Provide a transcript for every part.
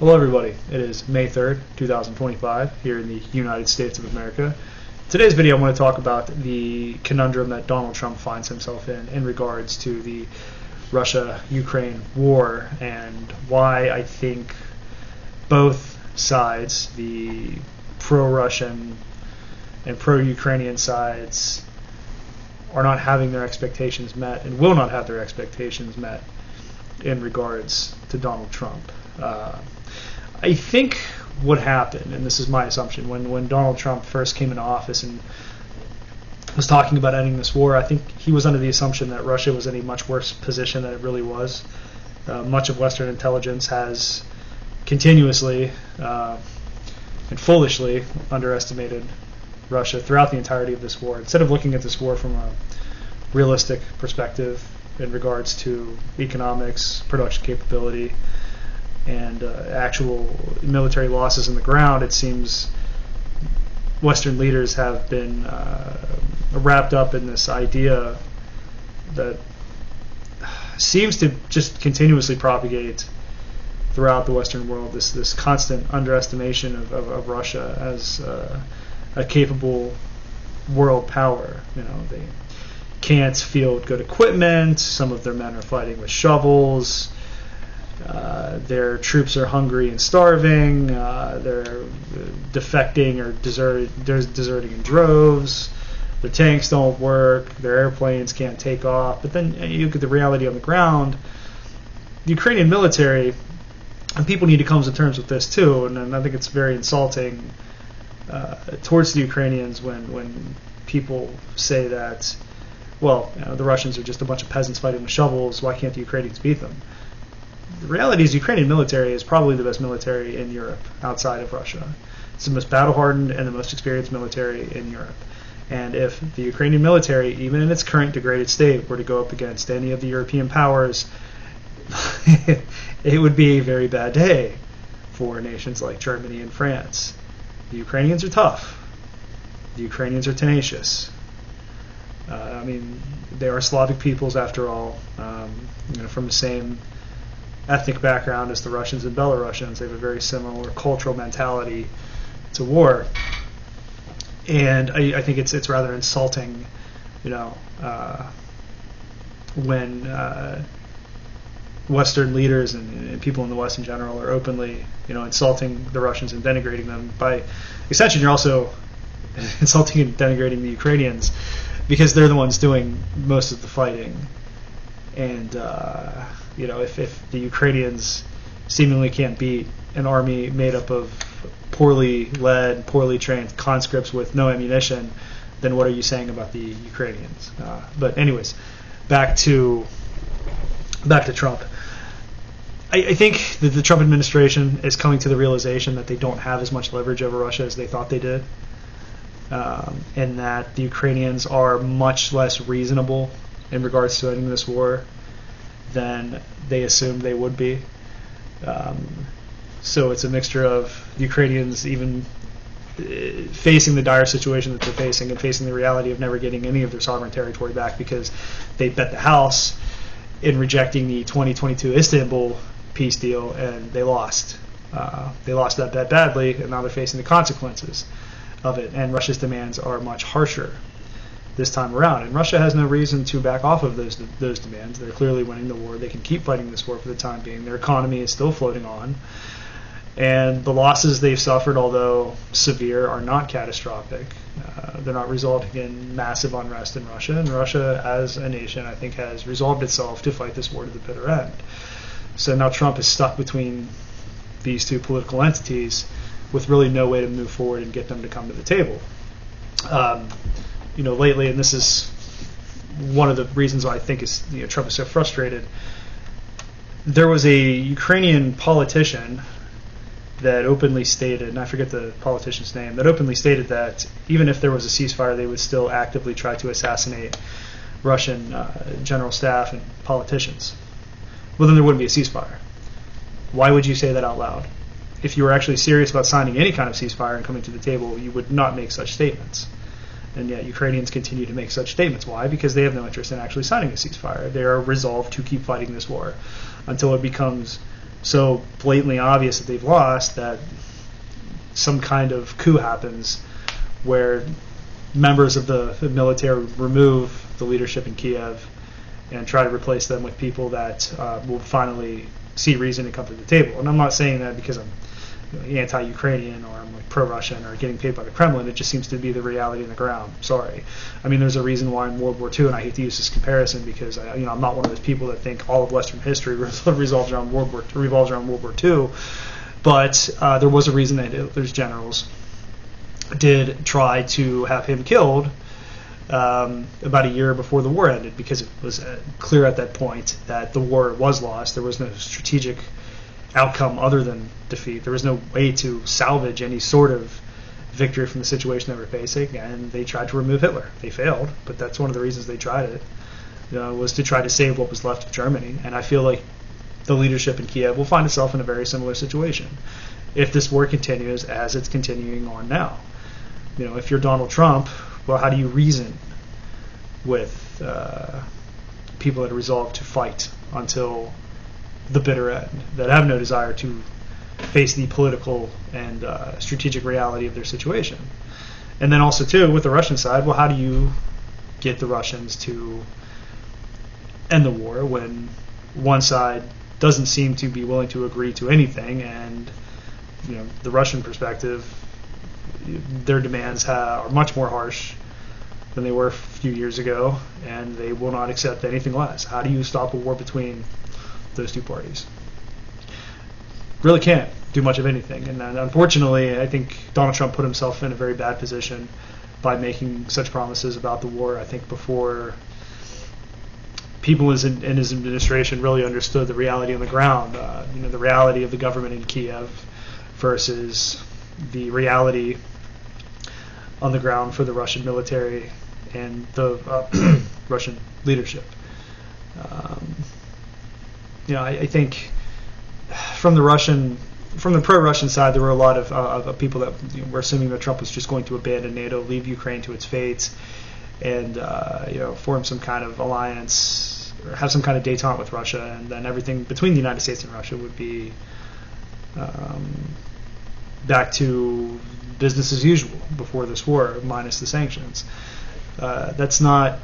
Hello everybody, it is May 3rd, 2025 here in the United States of America. Today's video I want to talk about the conundrum that Donald Trump finds himself in regards to the Russia-Ukraine war and why I think both sides, the pro-Russian and pro-Ukrainian sides, are not having their expectations met and will not have their expectations met in regards to Donald Trump. I think what happened, and this is my assumption, when Donald Trump first came into office and was talking about ending this war, I think he was under the assumption that Russia was in a much worse position than it really was. Much of Western intelligence has continuously and foolishly underestimated Russia throughout the entirety of this war. Instead of looking at this war from a realistic perspective in regards to economics, production capability, and actual military losses on the ground, it seems Western leaders have been wrapped up in this idea that seems to just continuously propagate throughout the Western world, this constant underestimation of Russia as a capable world power. You know, they can't field good equipment, some of their men are fighting with shovels, their troops are hungry and starving, they're defecting or deserting in droves, their tanks don't work, their airplanes can't take off. But then you look at the reality on the ground. The Ukrainian military, and people need to come to terms with this too, and I think it's very insulting towards the Ukrainians when people say that, well, you know, the Russians are just a bunch of peasants fighting with shovels, why can't the Ukrainians beat them? The reality is the Ukrainian military is probably the best military in Europe outside of Russia. It's the most battle-hardened and the most experienced military in Europe. And if the Ukrainian military, even in its current degraded state, were to go up against any of the European powers, it would be a very bad day for nations like Germany and France. The Ukrainians are tough. The Ukrainians are tenacious. I mean, they are Slavic peoples after all, from the same ethnic background as the Russians and Belarusians. They have a very similar cultural mentality to war, and I think it's rather insulting, when Western leaders and people in the West in general are openly, insulting the Russians and denigrating them. By extension, you're also insulting and denigrating the Ukrainians because they're the ones doing most of the fighting. And if the Ukrainians seemingly can't beat an army made up of poorly led, poorly trained conscripts with no ammunition, then what are you saying about the Ukrainians? But anyways, back to Trump. I think that the Trump administration is coming to the realization that they don't have as much leverage over Russia as they thought they did, and that the Ukrainians are much less reasonable in regards to ending this war than they assumed they would be. So it's a mixture of the Ukrainians even facing the dire situation that they're facing and facing the reality of never getting any of their sovereign territory back because they bet the house in rejecting the 2022 Istanbul peace deal, and they lost. They lost that bet badly, and now they're facing the consequences of it. And Russia's demands are much harsher this time around, and Russia has no reason to back off of those demands. They're clearly winning the war. They can keep fighting this war for the time being. Their economy is still floating on, and the losses they've suffered, although severe, are not catastrophic. They're not resulting in massive unrest in Russia, and Russia as a nation, I think, has resolved itself to fight this war to the bitter end. So now Trump is stuck between these two political entities with really no way to move forward and get them to come to the table. Lately, and this is one of the reasons why I think Trump is so frustrated, there was a Ukrainian politician that openly stated, and I forget the politician's name, that openly stated that even if there was a ceasefire, they would still actively try to assassinate Russian general staff and politicians. Well, then there wouldn't be a ceasefire. Why would you say that out loud? If you were actually serious about signing any kind of ceasefire and coming to the table, you would not make such statements. And yet Ukrainians continue to make such statements. Why? Because they have no interest in actually signing a ceasefire. They are resolved to keep fighting this war until it becomes so blatantly obvious that they've lost that some kind of coup happens where members of the military remove the leadership in Kiev and try to replace them with people that will finally see reason to come to the table. And I'm not saying that because I'm anti-Ukrainian or I'm like pro-Russian or getting paid by the Kremlin. It just seems to be the reality on the ground. Sorry. I mean, there's a reason why in World War II, and I hate to use this comparison because I'm not one of those people that think all of Western history revolves around World War II. But there was a reason that Hitler's generals did try to have him killed about a year before the war ended, because it was clear at that point that the war was lost. There was no strategic outcome other than defeat. There was no way to salvage any sort of victory from the situation they were facing, and they tried to remove Hitler. They failed, but that's one of the reasons they tried it, was to try to save what was left of Germany. And I feel like the leadership in Kiev will find itself in a very similar situation if this war continues as it's continuing on now. If you're Donald Trump, well, how do you reason with people that are resolved to fight until the bitter end, that have no desire to face the political and strategic reality of their situation? And then also, too, with the Russian side, well, how do you get the Russians to end the war when one side doesn't seem to be willing to agree to anything, and the Russian perspective, their demands are much more harsh than they were a few years ago, and they will not accept anything less. How do you stop a war between those two parties? Really can't do much of anything. And unfortunately, I think Donald Trump put himself in a very bad position by making such promises about the war. I think before people in his administration really understood the reality on the ground, the reality of the government in Kiev versus the reality on the ground for the Russian military and the Russian leadership. I think from the pro-Russian side, there were a lot of people that were assuming that Trump was just going to abandon NATO, leave Ukraine to its fate, and form some kind of alliance or have some kind of détente with Russia, and then everything between the United States and Russia would be back to business as usual before this war, minus the sanctions. That's not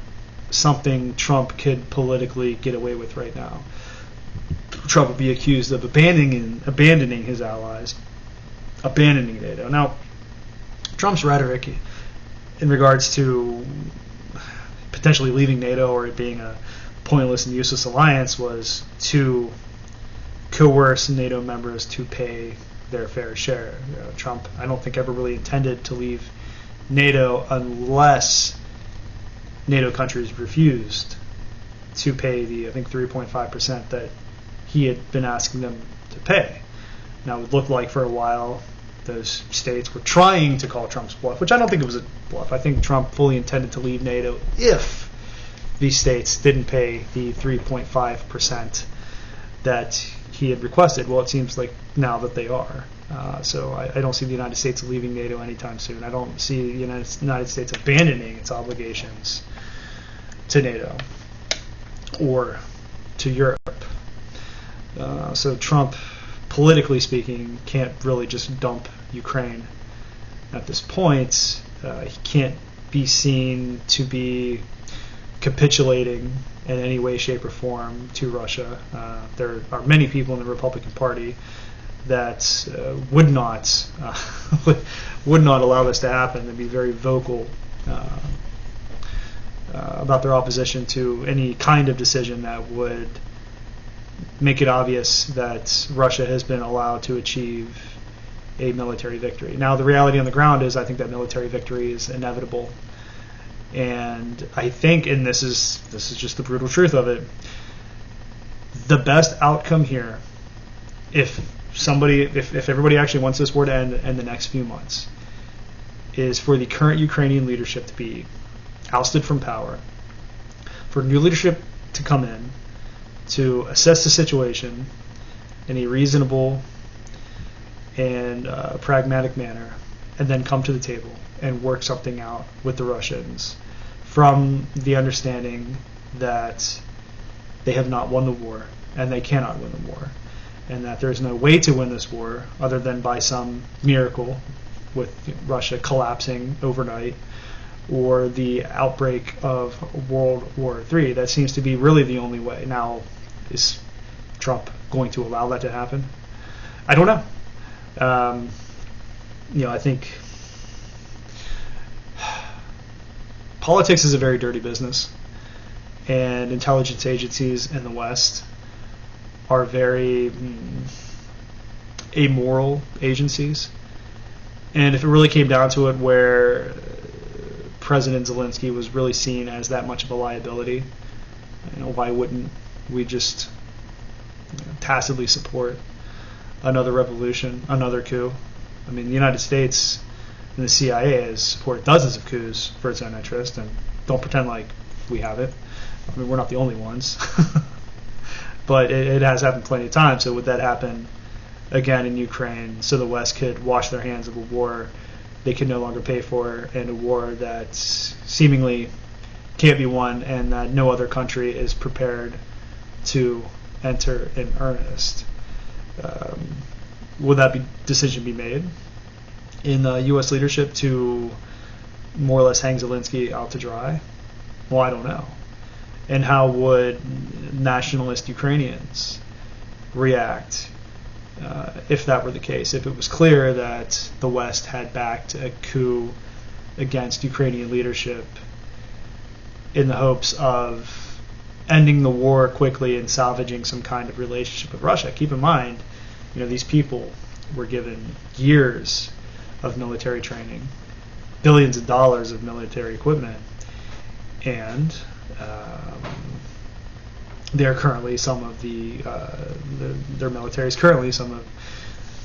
something Trump could politically get away with right now. Trump would be accused of abandoning his allies, abandoning NATO. Now, Trump's rhetoric in regards to potentially leaving NATO or it being a pointless and useless alliance was to coerce NATO members to pay their fair share. Trump, I don't think, ever really intended to leave NATO unless NATO countries refused to pay the, I think, 3.5% that he had been asking them to pay. Now, it would look like for a while those states were trying to call Trump's bluff, which I don't think it was a bluff. I think Trump fully intended to leave NATO if these states didn't pay the 3.5% that he had requested. Well, it seems like now that they are. So I don't see the United States leaving NATO anytime soon. I don't see the United States abandoning its obligations to NATO or to Europe. So Trump, politically speaking, can't really just dump Ukraine at this point. He can't be seen to be capitulating in any way, shape, or form to Russia. There are many people in the Republican Party that would not allow this to happen and be very vocal about their opposition to any kind of decision that would make it obvious that Russia has been allowed to achieve a military victory. Now, the reality on the ground is I think that military victory is inevitable. And I think, and this is just the brutal truth of it, the best outcome here, if everybody actually wants this war to end in the next few months, is for the current Ukrainian leadership to be ousted from power, for new leadership to come in, to assess the situation in a reasonable and pragmatic manner, and then come to the table and work something out with the Russians from the understanding that they have not won the war and they cannot win the war, and that there's no way to win this war other than by some miracle, with Russia collapsing overnight, or the outbreak of World War III. That seems to be really the only way. Now, is Trump going to allow that to happen? I don't know. I think politics is a very dirty business, and intelligence agencies in the West are very amoral agencies. And if it really came down to it, where President Zelensky was really seen as that much of a liability, why wouldn't we just tacitly support another revolution, another coup? I mean, the United States and the CIA has supported dozens of coups for its own interest, and don't pretend like we haven't. I mean, we're not the only ones. But it has happened plenty of times. So would that happen again in Ukraine, so the West could wash their hands of a war they can no longer pay for, and a war that seemingly can't be won, and that no other country is prepared to enter in earnest? Would that decision be made in the U.S. leadership to more or less hang Zelensky out to dry? Well, I don't know. And how would nationalist Ukrainians react if that were the case? If it was clear that the West had backed a coup against Ukrainian leadership in the hopes of ending the war quickly and salvaging some kind of relationship with Russia. Keep in mind, these people were given years of military training, billions of dollars of military equipment, and they're currently some of their military is currently some of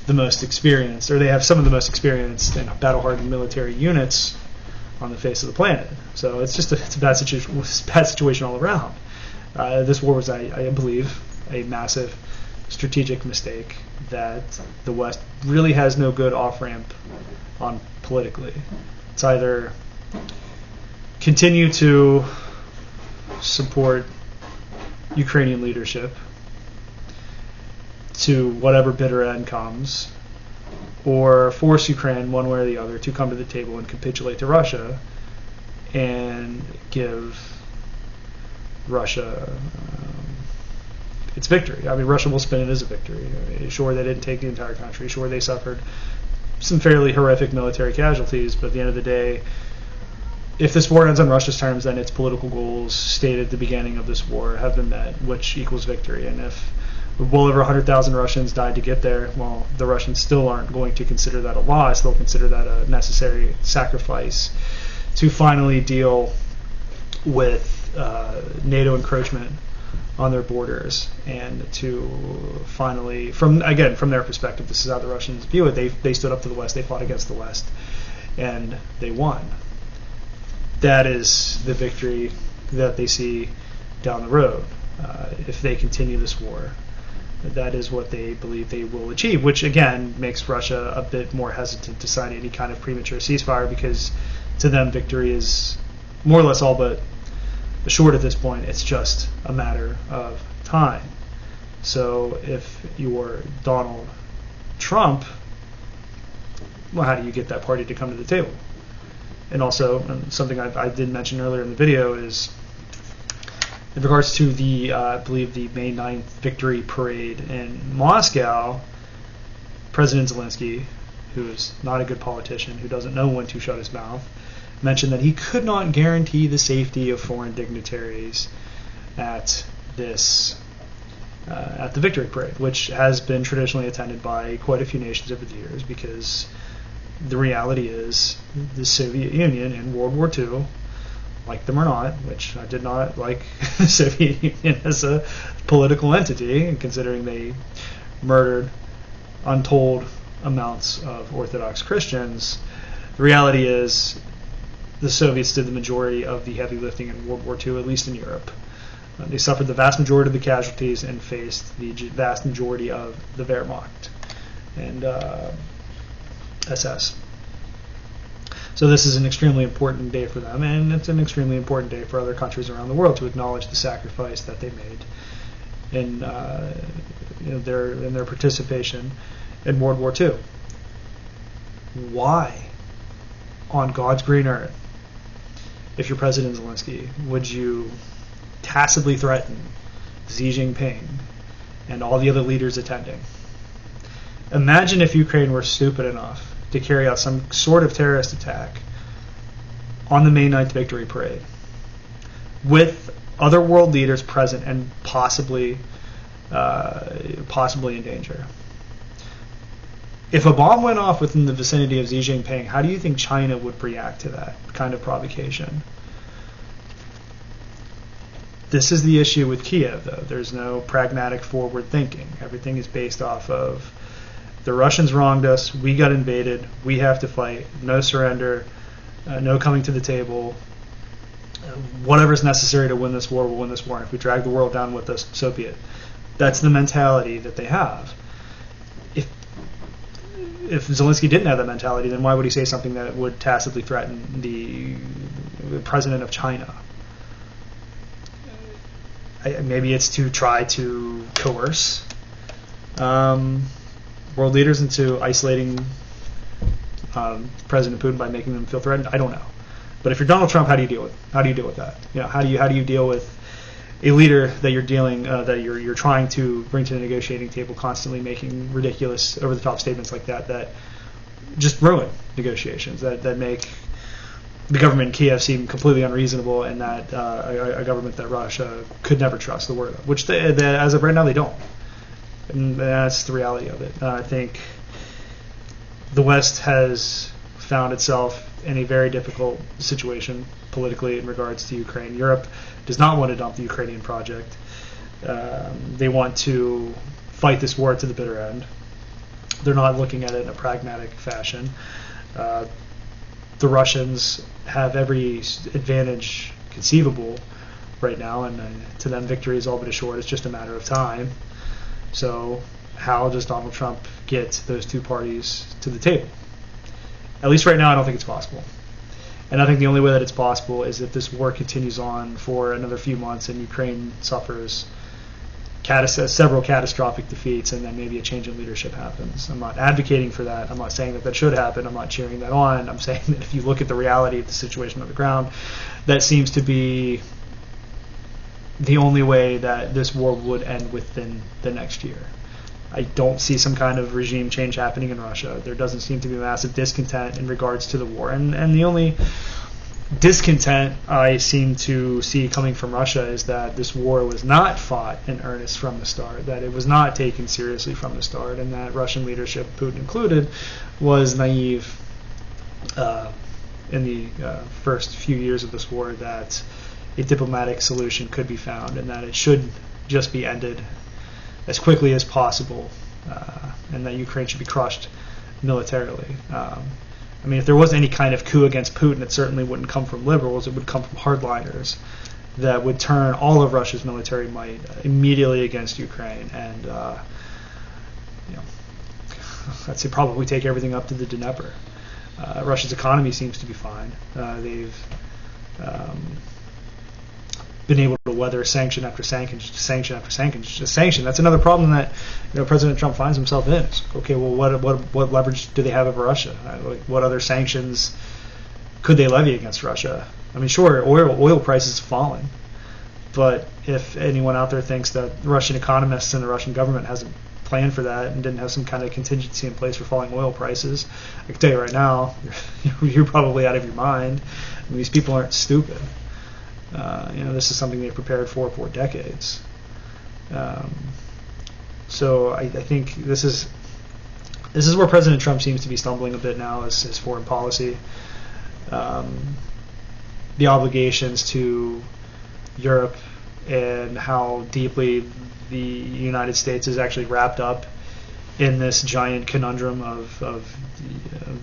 the most experienced, or they have some of the most experienced and battle-hardened military units on the face of the planet. So it's a bad situation all around. This war was, I believe, a massive strategic mistake that the West really has no good off-ramp on politically. It's either continue to support Ukrainian leadership to whatever bitter end comes, or force Ukraine, one way or the other, to come to the table and capitulate to Russia and give Russia its victory. I mean, Russia will spin it as a victory. Sure, they didn't take the entire country. Sure, they suffered some fairly horrific military casualties, but at the end of the day, if this war ends on Russia's terms, then its political goals stated at the beginning of this war have been met, which equals victory. And if well over 100,000 Russians died to get there, well, the Russians still aren't going to consider that a loss. They'll consider that a necessary sacrifice to finally deal with NATO encroachment on their borders, and to finally, from their perspective, this is how the Russians view it. They stood up to the West, they fought against the West, and they won. That is the victory that they see down the road if they continue this war. That is what they believe they will achieve, which again makes Russia a bit more hesitant to sign any kind of premature ceasefire, because to them victory is more or less all but assured at this point. It's just a matter of time. So if you're Donald Trump, well, how do you get that party to come to the table? And also, something I did mention earlier in the video is, in regards to the, I believe, the May 9th victory parade in Moscow, President Zelensky, who is not a good politician, who doesn't know when to shut his mouth, mentioned that he could not guarantee the safety of foreign dignitaries at this at the victory parade, which has been traditionally attended by quite a few nations over the years, because the reality is the Soviet Union in World War II, like them or not, which I did not like the Soviet Union as a political entity, and considering they murdered untold amounts of Orthodox Christians, the reality is the Soviets did the majority of the heavy lifting in World War II, at least in Europe. They suffered the vast majority of the casualties and faced the vast majority of the Wehrmacht and SS. So this is an extremely important day for them, and it's an extremely important day for other countries around the world to acknowledge the sacrifice that they made in their participation in World War II. Why, on God's green earth, if you're President Zelensky, would you tacitly threaten Xi Jinping and all the other leaders attending? Imagine if Ukraine were stupid enough to carry out some sort of terrorist attack on the May 9th victory parade with other world leaders present and possibly in danger. If a bomb went off within the vicinity of Xi Jinping, how do you think China would react to that kind of provocation? This is the issue with Kiev, though. There's no pragmatic forward thinking. Everything is based off of the Russians wronged us, we got invaded, we have to fight, no surrender, no coming to the table. Whatever's necessary to win this war, we'll win this war. And if we drag the world down with us, so be it. That's the mentality that they have. If Zelensky didn't have that mentality, then why would he say something that would tacitly threaten the president of China? Maybe it's to try to coerce world leaders into isolating President Putin by making them feel threatened. I don't know. But if you're Donald Trump, how do you deal with that? How do you deal with a leader that you're trying to bring to the negotiating table, constantly making ridiculous, over-the-top statements like that just ruin negotiations, that make the government in Kiev seem completely unreasonable, and that a government that Russia could never trust the word of, which they, as of right now, they don't. And that's the reality of it. I think the West has found itself in a very difficult situation politically in regards to Ukraine. Europe does not want to dump the Ukrainian project. They want to fight this war to the bitter end. They're not looking at it in a pragmatic fashion. The Russians have every advantage conceivable right now, and to them victory is all but assured. It's just a matter of time. So how does Donald Trump get those two parties to the table? At least right now, I don't think it's possible. And I think the only way that it's possible is if this war continues on for another few months and Ukraine suffers several catastrophic defeats, and then maybe a change in leadership happens. I'm not advocating for that. I'm not saying that should happen. I'm not cheering that on. I'm saying that if you look at the reality of the situation on the ground, that seems to be the only way that this war would end within the next year. I don't see some kind of regime change happening in Russia. There doesn't seem to be massive discontent in regards to the war. And the only discontent I seem to see coming from Russia is that this war was not fought in earnest from the start, that it was not taken seriously from the start, and that Russian leadership, Putin included, was naive in the first few years of this war, that a diplomatic solution could be found and that it should just be ended as quickly as possible, and that Ukraine should be crushed militarily. I mean, if there was any kind of coup against Putin, it certainly wouldn't come from liberals. It would come from hardliners that would turn all of Russia's military might immediately against Ukraine, and I'd say probably take everything up to the Dnieper. Russia's economy seems to be fine. They've been able to weather sanction after sanction after sanction. That's another problem that President Trump finds himself in. It's, okay, well, what leverage do they have over Russia? What other sanctions could they levy against Russia? I mean, sure, oil prices have fallen, but if anyone out there thinks that the Russian economists and the Russian government hasn't planned for that and didn't have some kind of contingency in place for falling oil prices, I can tell you right now, you're probably out of your mind. I mean, these people aren't stupid. This is something they've prepared for decades. So I think this is where President Trump seems to be stumbling a bit now, is his foreign policy. The obligations to Europe and how deeply the United States is actually wrapped up in this giant conundrum of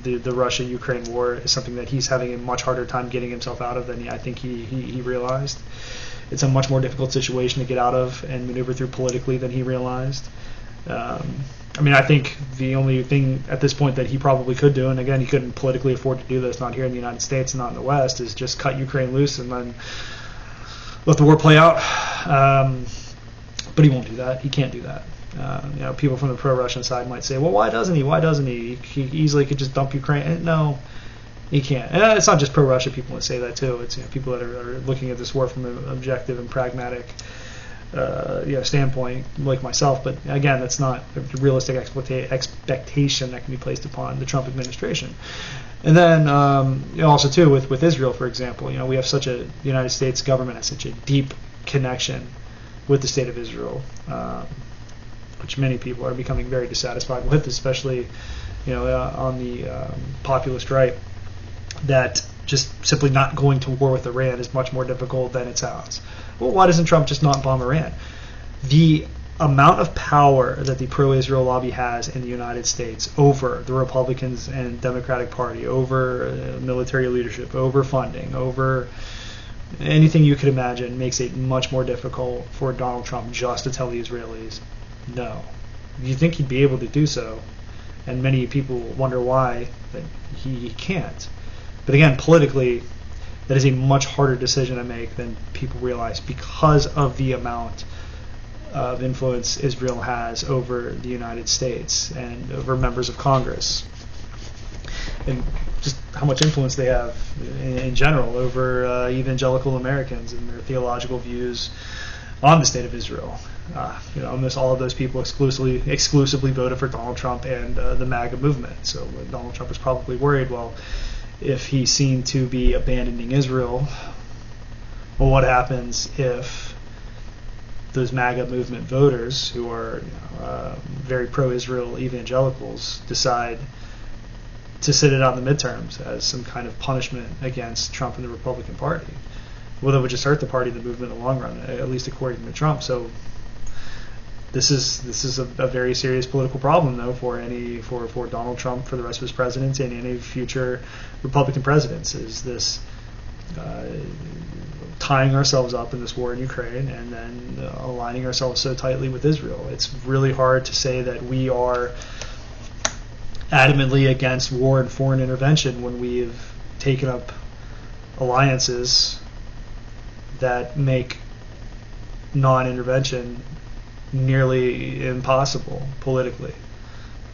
the Russia-Ukraine war is something that he's having a much harder time getting himself out of than I think he realized. It's a much more difficult situation to get out of and maneuver through politically than he realized. I think the only thing at this point that he probably could do, and again, he couldn't politically afford to do this, not here in the United States and not in the West, is just cut Ukraine loose and then let the war play out. But he won't do that. He can't do that. People from the pro-Russian side might say, well, why doesn't he? Why doesn't he? He easily could just dump Ukraine. No, he can't. And it's not just pro-Russia people that say that too. It's people that are looking at this war from an objective and pragmatic standpoint, like myself. But again, that's not a realistic expectation that can be placed upon the Trump administration. And then also too with Israel, for example, we have the United States government has such a deep connection with the state of Israel, which many people are becoming very dissatisfied with, especially on the populist right, that just simply not going to war with Iran is much more difficult than it sounds. Well, why doesn't Trump just not bomb Iran? The amount of power that the pro-Israel lobby has in the United States over the Republicans and Democratic Party, over military leadership, over funding, over anything you could imagine, makes it much more difficult for Donald Trump just to tell the Israelis no. You think he'd be able to do so, and many people wonder why that he can't. But again, politically, that is a much harder decision to make than people realize because of the amount of influence Israel has over the United States and over members of Congress, and just how much influence they have in general over evangelical Americans and their theological views on the state of Israel. Almost all of those people exclusively voted for Donald Trump and the MAGA movement. So Donald Trump was probably worried, well, if he's seen to be abandoning Israel, well, what happens if those MAGA movement voters who are very pro-Israel evangelicals decide to sit it out in the midterms as some kind of punishment against Trump and the Republican Party? Well, that would just hurt the party, the movement in the long run, at least according to Trump. So this is a very serious political problem, though, for Donald Trump, for the rest of his presidency, and any future Republican presidents. Is this tying ourselves up in this war in Ukraine and then aligning ourselves so tightly with Israel? It's really hard to say that we are adamantly against war and foreign intervention when we've taken up alliances that make non-intervention nearly impossible politically.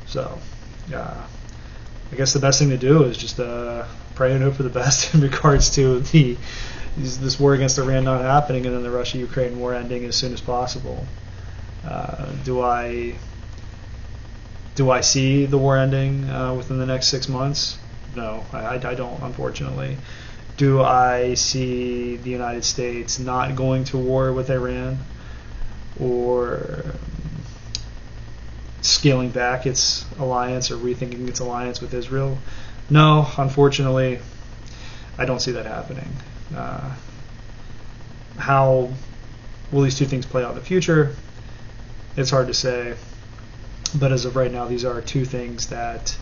So, I guess the best thing to do is just pray and hope for the best in regards to this war against Iran not happening and then the Russia-Ukraine war ending as soon as possible. Do I see the war ending within the next 6 months? No, I don't, unfortunately. Do I see the United States not going to war with Iran or scaling back its alliance or rethinking its alliance with Israel? No, unfortunately, I don't see that happening. How will these two things play out in the future? It's hard to say. But as of right now, these are two things that,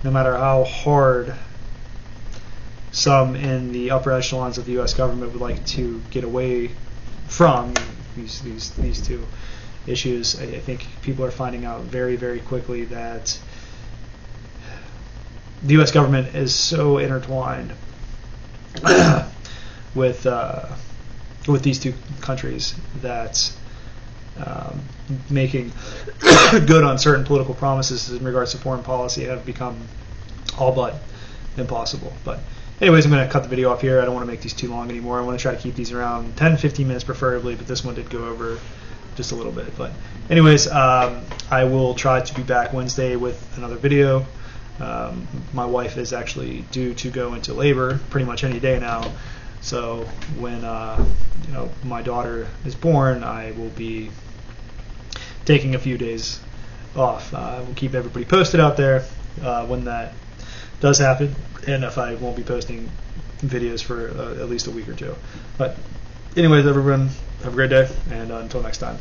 no matter how hard some in the upper echelons of the U.S. government would like to get away from these two issues, I think people are finding out very, very quickly that the U.S. government is so intertwined with these two countries that making good on certain political promises in regards to foreign policy have become all but impossible. But anyways, I'm going to cut the video off here. I don't want to make these too long anymore. I want to try to keep these around 10-15 minutes preferably, but this one did go over just a little bit. But anyways, I will try to be back Wednesday with another video. My wife is actually due to go into labor pretty much any day now. So when my daughter is born, I will be taking a few days off. We'll keep everybody posted out there when that does happen, and if I won't be posting videos for at least a week or two. But anyways, everyone, have a great day, and until next time.